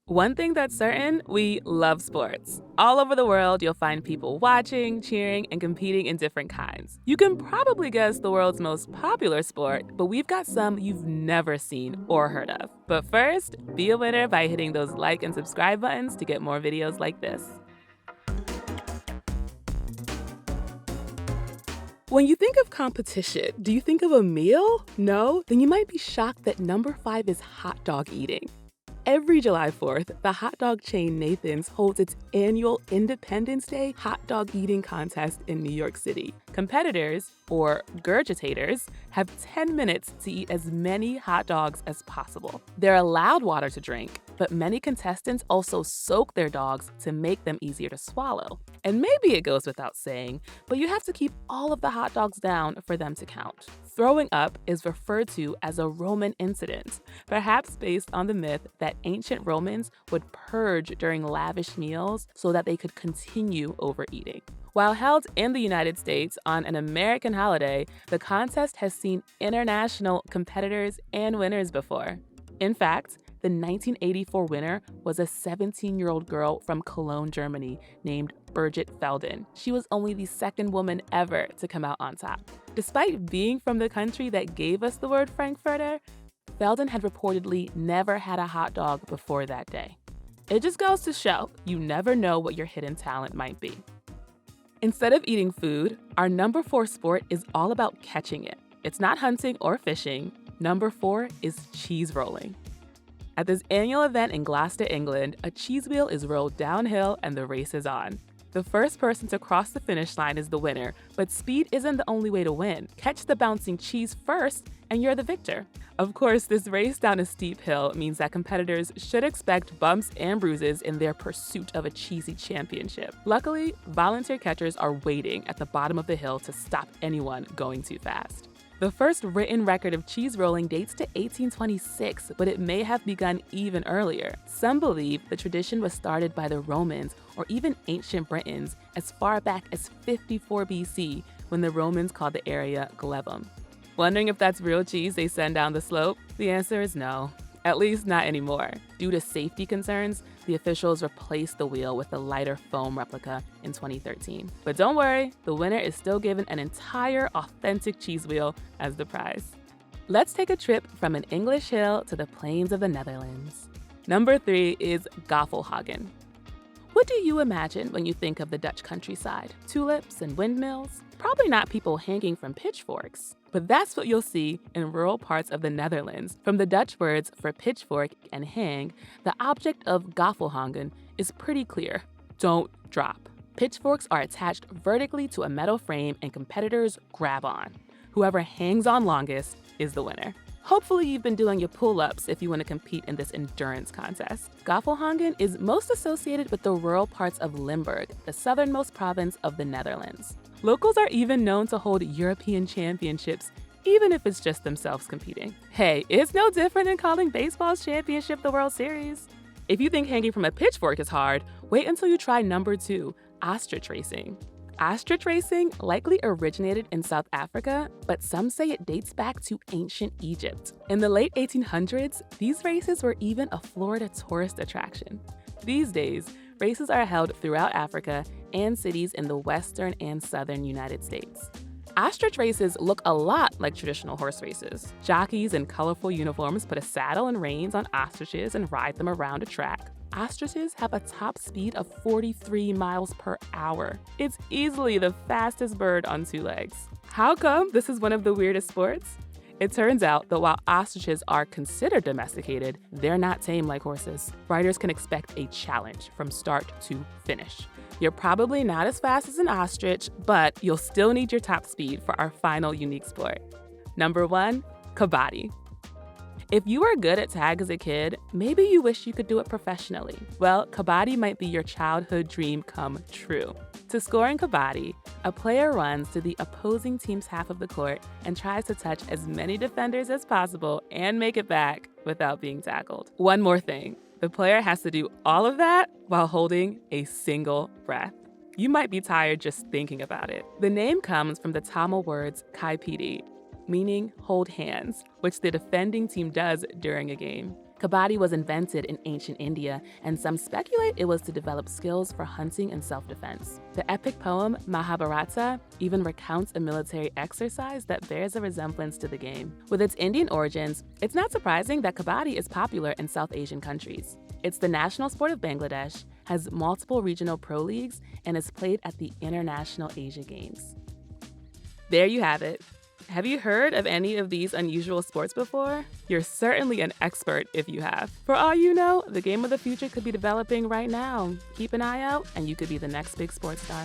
One thing that's certain, we love sports. All over the world, you'll find people watching, cheering, and competing in different kinds. You can probably guess the world's most popular sport, but we've got some you've never seen or heard of. But first, be a winner by hitting those like and subscribe buttons to get more videos like this. When you think of competition, do you think of a meal? No? Then you might be shocked that number 5 is hot dog eating. Every July 4th, the hot dog chain Nathan's holds its annual Independence Day hot dog eating contest in New York City. Competitors, or gurgitators, have 10 minutes to eat as many hot dogs as possible. They're allowed water to drink, but many contestants also soak their dogs to make them easier to swallow. And maybe it goes without saying, but you have to keep all of the hot dogs down for them to count. Throwing up is referred to as a Roman incident, perhaps based on the myth that ancient Romans would purge during lavish meals so that they could continue overeating. While held in the United States on an American holiday, the contest has seen international competitors and winners before. In fact, the 1984 winner was a 17-year-old girl from Cologne, Germany, named Birgit Felden. She was only the second woman ever to come out on top. Despite being from the country that gave us the word Frankfurter, Felden had reportedly never had a hot dog before that day. It just goes to show, you never know what your hidden talent might be. Instead of eating food, our number 4 sport is all about catching it. It's not hunting or fishing. Number 4 is cheese rolling. At this annual event in Gloucester, England, a cheese wheel is rolled downhill and the race is on. The first person to cross the finish line is the winner, but speed isn't the only way to win. Catch the bouncing cheese first and you're the victor. Of course, this race down a steep hill means that competitors should expect bumps and bruises in their pursuit of a cheesy championship. Luckily, volunteer catchers are waiting at the bottom of the hill to stop anyone going too fast. The first written record of cheese rolling dates to 1826, but it may have begun even earlier. Some believe the tradition was started by the Romans or even ancient Britons as far back as 54 BC when the Romans called the area Glevum. Wondering if that's real cheese they send down the slope? The answer is no. At least not anymore. Due to safety concerns, the officials replaced the wheel with a lighter foam replica in 2013. But don't worry, the winner is still given an entire authentic cheese wheel as the prize. Let's take a trip from an English hill to the plains of the Netherlands. Number 3 is Gaffelhangen. What do you imagine when you think of the Dutch countryside? Tulips and windmills? Probably not people hanging from pitchforks. But that's what you'll see in rural parts of the Netherlands. From the Dutch words for pitchfork and hang, the object of Gaffelhangen is pretty clear. Don't drop. Pitchforks are attached vertically to a metal frame and competitors grab on. Whoever hangs on longest is the winner. Hopefully you've been doing your pull-ups if you want to compete in this endurance contest. Gaffelhangen is most associated with the rural parts of Limburg, the southernmost province of the Netherlands. Locals are even known to hold European championships, even if it's just themselves competing. Hey, it's no different than calling baseball's championship the World Series. If you think hanging from a pitchfork is hard, wait until you try number 2, Ostrich Racing. Ostrich racing likely originated in South Africa, but some say it dates back to ancient Egypt. In the late 1800s, these races were even a Florida tourist attraction. These days, races are held throughout Africa and cities in the western and southern United States. Ostrich races look a lot like traditional horse races. Jockeys in colorful uniforms put a saddle and reins on ostriches and ride them around a track. Ostriches have a top speed of 43 miles per hour. It's easily the fastest bird on 2 legs. How come this is one of the weirdest sports? It turns out that while ostriches are considered domesticated, they're not tame like horses. Riders can expect a challenge from start to finish. You're probably not as fast as an ostrich, but you'll still need your top speed for our final unique sport. Number 1, Kabaddi. If you were good at tag as a kid, maybe you wish you could do it professionally. Well, Kabaddi might be your childhood dream come true. To score in Kabaddi, a player runs to the opposing team's half of the court and tries to touch as many defenders as possible and make it back without being tackled. One more thing, the player has to do all of that while holding a single breath. You might be tired just thinking about it. The name comes from the Tamil words kaipidi, meaning hold hands, which the defending team does during a game. Kabaddi was invented in ancient India, and some speculate it was to develop skills for hunting and self-defense. The epic poem Mahabharata even recounts a military exercise that bears a resemblance to the game. With its Indian origins, it's not surprising that Kabaddi is popular in South Asian countries. It's the national sport of Bangladesh, has multiple regional pro leagues, and is played at the International Asia Games. There you have it. Have you heard of any of these unusual sports before? You're certainly an expert if you have. For all you know, the game of the future could be developing right now. Keep an eye out, and you could be the next big sports star.